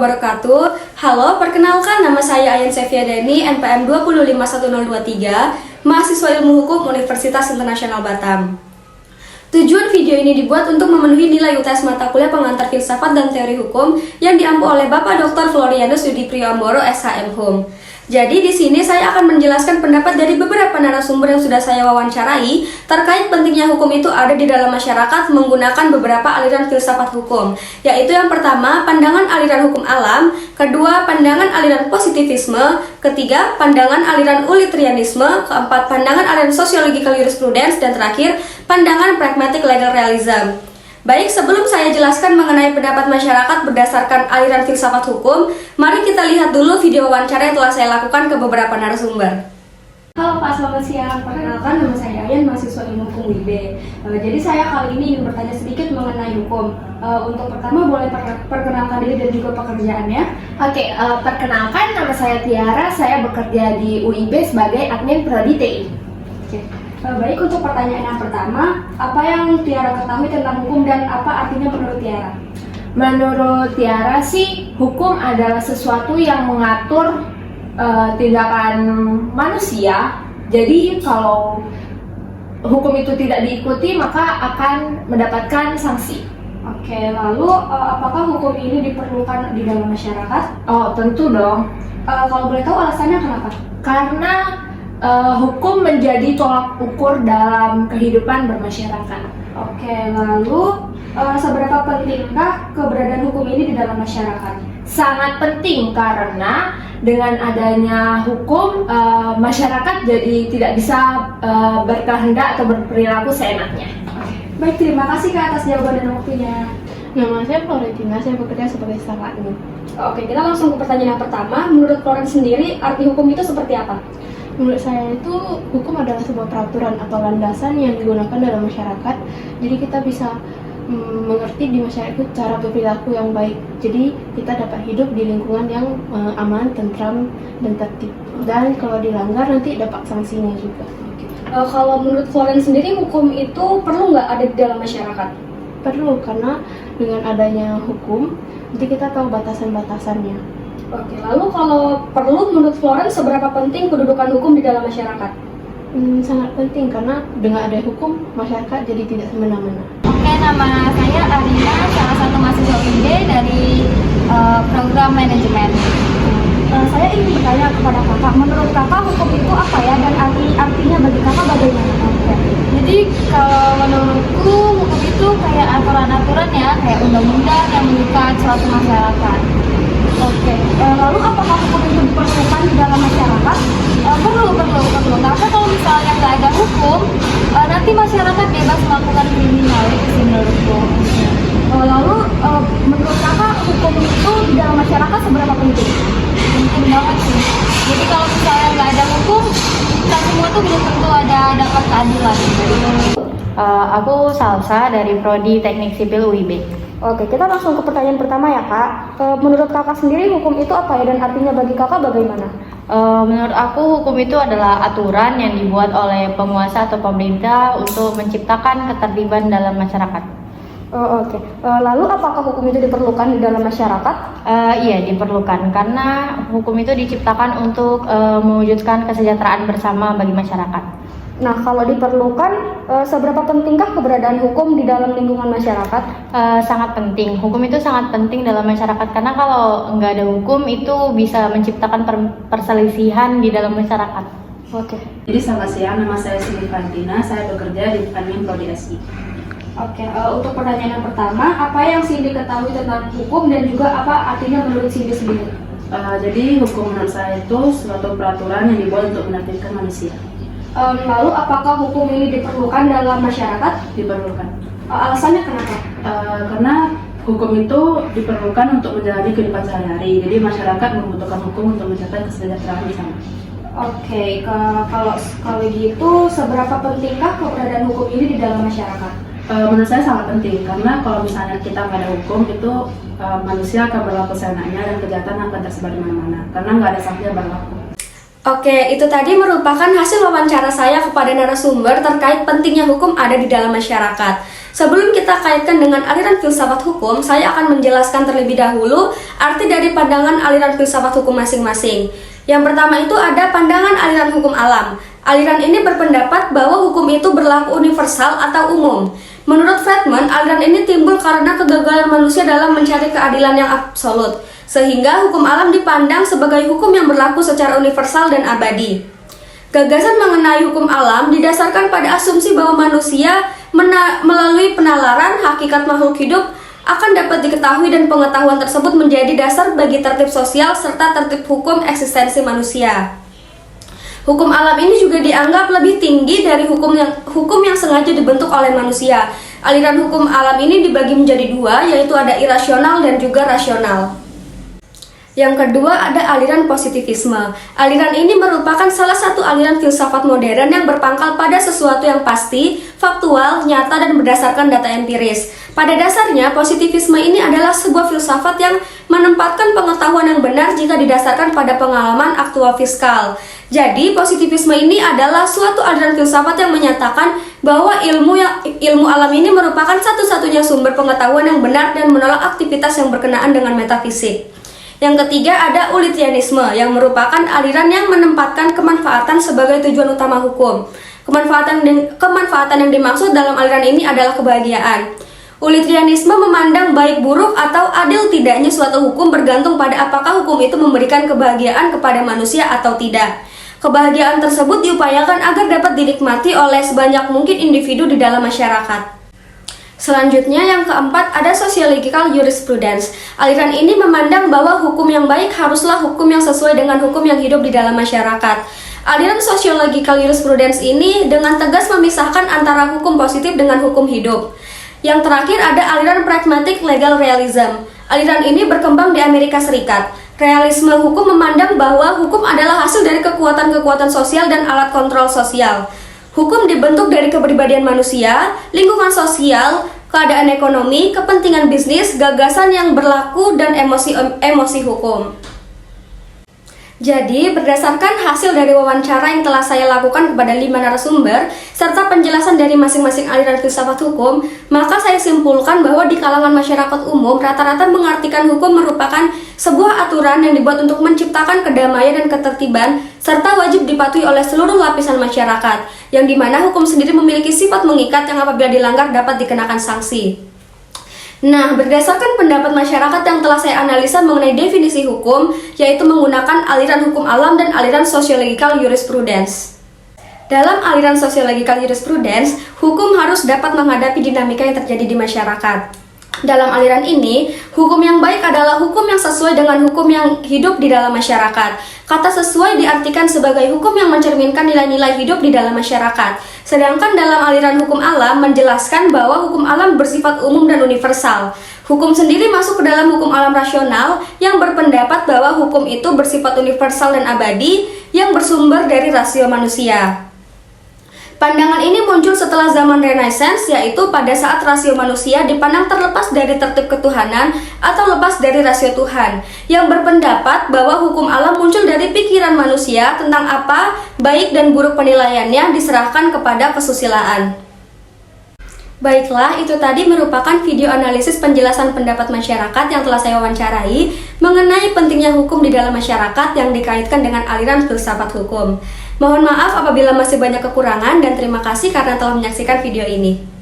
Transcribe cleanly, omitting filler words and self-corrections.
wabarakatuh. Halo, perkenalkan nama saya Ayan Sefiadani, NPM 2511023, mahasiswa Ilmu Hukum Universitas Internasional Batam. Tujuan video ini dibuat untuk memenuhi nilai UTS mata kuliah pengantar filsafat dan teori hukum yang diampu oleh Bapak Dr. Florianus Yudi Priyoamboro, SHM Hum. Jadi di sini saya akan menjelaskan pendapat dari beberapa narasumber yang sudah saya wawancarai terkait pentingnya hukum itu ada di dalam masyarakat menggunakan beberapa aliran filsafat hukum, yaitu yang pertama, pandangan aliran hukum alam, kedua, pandangan aliran positivisme, ketiga, pandangan aliran utilitarianisme, keempat, pandangan aliran sociological jurisprudence, dan terakhir, pandangan pragmatic legal realism. Baik, sebelum saya jelaskan mengenai pendapat masyarakat berdasarkan aliran filsafat hukum, mari kita lihat dulu video wawancara yang telah saya lakukan ke beberapa narasumber. Halo Pak, selamat siang. Perkenalkan, nama saya Ayan, mahasiswa Ilmu Hukum UIB. Jadi saya kali ini ingin bertanya sedikit mengenai hukum. Untuk pertama, boleh perkenalkan diri dan juga pekerjaannya? Oke, perkenalkan, nama saya Tiara, saya bekerja di UIB sebagai admin prodi TI. Oke. Baik, untuk pertanyaan yang pertama, apa yang Tiara ketahui tentang hukum dan apa artinya menurut Tiara? Menurut Tiara sih, hukum adalah sesuatu yang mengatur tindakan manusia. Jadi kalau hukum itu tidak diikuti, maka akan mendapatkan sanksi. Oke, lalu apakah hukum ini diperlukan di dalam masyarakat? Oh, tentu dong. Kalau boleh tahu alasannya kenapa? Karena hukum menjadi tolak ukur dalam kehidupan bermasyarakat. Oke, lalu seberapa pentingkah keberadaan hukum ini di dalam masyarakat? Sangat penting karena dengan adanya hukum, masyarakat jadi tidak bisa berkehendak atau berperilaku seenaknya. Baik, terima kasih Kak atas jawaban dan waktunya. Nama saya Florentina, saya bekerja sebagai staf admin. Oke, kita langsung ke pertanyaan yang pertama. Menurut Floren sendiri, arti hukum itu seperti apa? Menurut saya itu hukum adalah sebuah peraturan atau landasan yang digunakan dalam masyarakat. Jadi kita bisa mengerti di masyarakat itu cara berperilaku yang baik. Jadi kita dapat hidup di lingkungan yang aman, tentram, dan tertib. Dan kalau dilanggar nanti dapat sanksinya juga. Kalau menurut Floren sendiri, hukum itu perlu nggak ada di dalam masyarakat? Perlu, karena dengan adanya hukum, nanti kita tahu batasan-batasannya. Oke, lalu kalau perlu menurut Floren seberapa penting kedudukan hukum di dalam masyarakat? Sangat penting karena dengan ada hukum masyarakat jadi tidak semena-mena. Oke, nama saya Arina, salah satu mahasiswa UIB dari program manajemen. Saya ingin bertanya kepada kakak, menurut kakak hukum itu apa ya dan artinya bagi kakak bagaimana? Jadi kalau menurutku hukum itu kayak aturan-aturan ya, kayak undang-undang yang mengikat suatu masyarakat. Oke, lalu apakah hukum itu diperlukan di dalam masyarakat? Perlu. Karena kalau misalnya nggak ada hukum, nanti masyarakat bebas melakukan kriminal, itu sih menurutku. Lalu menurut kakak hukum itu di dalam masyarakat seberapa penting? Penting banget sih. Jadi kalau misalnya nggak ada hukum, kita semua tuh belum tentu dapat keadilan. Aku Salsa dari Prodi Teknik Sipil UIB. Oke, kita langsung ke pertanyaan pertama ya Kak. Menurut kakak sendiri hukum itu apa ya dan artinya bagi kakak bagaimana? Menurut aku hukum itu adalah aturan yang dibuat oleh penguasa atau pemerintah untuk menciptakan ketertiban dalam masyarakat. Oke. Lalu apakah hukum itu diperlukan di dalam masyarakat? Iya, diperlukan karena hukum itu diciptakan untuk mewujudkan kesejahteraan bersama bagi masyarakat. Nah, kalau diperlukan, seberapa pentingkah keberadaan hukum di dalam lingkungan masyarakat? Sangat penting. Hukum itu sangat penting dalam masyarakat karena kalau nggak ada hukum itu bisa menciptakan perselisihan di dalam masyarakat. Oke. Jadi selamat siang, nama saya Siti Fantina, saya bekerja di admin prodi SI. Oke, untuk pertanyaan yang pertama, apa yang Cindy ketahui tentang hukum dan juga apa artinya menurut Cindy sendiri? Jadi hukum menurut saya itu suatu peraturan yang dibuat untuk menertibkan manusia. Lalu apakah hukum ini diperlukan dalam masyarakat? Diperlukan. Alasannya kenapa? Karena hukum itu diperlukan untuk menjalani kehidupan sehari-hari. Jadi masyarakat membutuhkan hukum untuk mencapai kesejahteraan di sana. Oke, kalau gitu seberapa pentingkah keberadaan hukum ini di dalam masyarakat? Menurut saya sangat penting karena kalau misalnya kita nggak ada hukum itu manusia akan berlaku seenaknya dan kejahatan akan tersebar di mana-mana karena nggak ada sanksi yang berlaku. Oke, itu tadi merupakan hasil wawancara saya kepada narasumber terkait pentingnya hukum ada di dalam masyarakat. Sebelum kita kaitkan dengan aliran filsafat hukum, saya akan menjelaskan terlebih dahulu arti dari pandangan aliran filsafat hukum masing-masing. Yang pertama itu ada pandangan aliran hukum alam. Aliran ini berpendapat bahwa hukum itu berlaku universal atau umum. Menurut Friedman, aliran ini timbul karena kegagalan manusia dalam mencari keadilan yang absolut, sehingga hukum alam dipandang sebagai hukum yang berlaku secara universal dan abadi. Gagasan mengenai hukum alam didasarkan pada asumsi bahwa manusia melalui penalaran hakikat makhluk hidup akan dapat diketahui dan pengetahuan tersebut menjadi dasar bagi tertib sosial serta tertib hukum eksistensi manusia. Hukum alam ini juga dianggap lebih tinggi dari hukum yang sengaja dibentuk oleh manusia. Aliran hukum alam ini dibagi menjadi dua, yaitu ada irasional dan juga rasional. Yang kedua ada aliran positivisme. Aliran ini merupakan salah satu aliran filsafat modern yang berpangkal pada sesuatu yang pasti, faktual, nyata, dan berdasarkan data empiris. Pada dasarnya, positivisme ini adalah sebuah filsafat yang menempatkan pengetahuan yang benar jika didasarkan pada pengalaman aktual fiskal. Jadi, positivisme ini adalah suatu aliran filsafat yang menyatakan bahwa ilmu alam ini merupakan satu-satunya sumber pengetahuan yang benar dan menolak aktivitas yang berkenaan dengan metafisik. Yang ketiga ada Utilitarisme yang merupakan aliran yang menempatkan kemanfaatan sebagai tujuan utama hukum. Kemanfaatan yang dimaksud dalam aliran ini adalah kebahagiaan. Utilitarisme memandang baik buruk atau adil tidaknya suatu hukum bergantung pada apakah hukum itu memberikan kebahagiaan kepada manusia atau tidak. Kebahagiaan tersebut diupayakan agar dapat dinikmati oleh sebanyak mungkin individu di dalam masyarakat. Selanjutnya yang keempat ada Sociological Jurisprudence. Aliran ini memandang bahwa hukum yang baik haruslah hukum yang sesuai dengan hukum yang hidup di dalam masyarakat. Aliran Sociological Jurisprudence ini dengan tegas memisahkan antara hukum positif dengan hukum hidup. Yang terakhir ada aliran Pragmatic Legal Realism. Aliran ini berkembang di Amerika Serikat. Realisme hukum memandang bahwa hukum adalah hasil dari kekuatan-kekuatan sosial dan alat kontrol sosial. Hukum dibentuk dari kepribadian manusia, lingkungan sosial, keadaan ekonomi, kepentingan bisnis, gagasan yang berlaku, dan emosi hukum. Jadi, berdasarkan hasil dari wawancara yang telah saya lakukan kepada 5 narasumber, serta penjelasan dari masing-masing aliran filsafat hukum, maka saya simpulkan bahwa di kalangan masyarakat umum, rata-rata mengartikan hukum merupakan sebuah aturan yang dibuat untuk menciptakan kedamaian dan ketertiban, serta wajib dipatuhi oleh seluruh lapisan masyarakat, yang dimana hukum sendiri memiliki sifat mengikat yang apabila dilanggar dapat dikenakan sanksi. Nah, berdasarkan pendapat masyarakat yang telah saya analisa mengenai definisi hukum, yaitu menggunakan aliran hukum alam dan aliran Sociological Jurisprudence. Dalam aliran Sociological Jurisprudence, hukum harus dapat menghadapi dinamika yang terjadi di masyarakat. Dalam aliran ini, hukum yang baik adalah hukum yang sesuai dengan hukum yang hidup di dalam masyarakat. Kata sesuai diartikan sebagai hukum yang mencerminkan nilai-nilai hidup di dalam masyarakat. Sedangkan dalam aliran hukum alam menjelaskan bahwa hukum alam bersifat umum dan universal. Hukum sendiri masuk ke dalam hukum alam rasional yang berpendapat bahwa hukum itu bersifat universal dan abadi yang bersumber dari rasio manusia. Pandangan ini muncul setelah zaman Renaissance, yaitu pada saat rasio manusia dipandang terlepas dari tertib ketuhanan atau lepas dari rasio Tuhan, yang berpendapat bahwa hukum alam muncul dari pikiran manusia tentang apa baik dan buruk penilaiannya diserahkan kepada kesusilaan. Baiklah, itu tadi merupakan video analisis penjelasan pendapat masyarakat yang telah saya wawancarai mengenai pentingnya hukum di dalam masyarakat yang dikaitkan dengan aliran filsafat hukum. Mohon maaf apabila masih banyak kekurangan dan terima kasih karena telah menyaksikan video ini.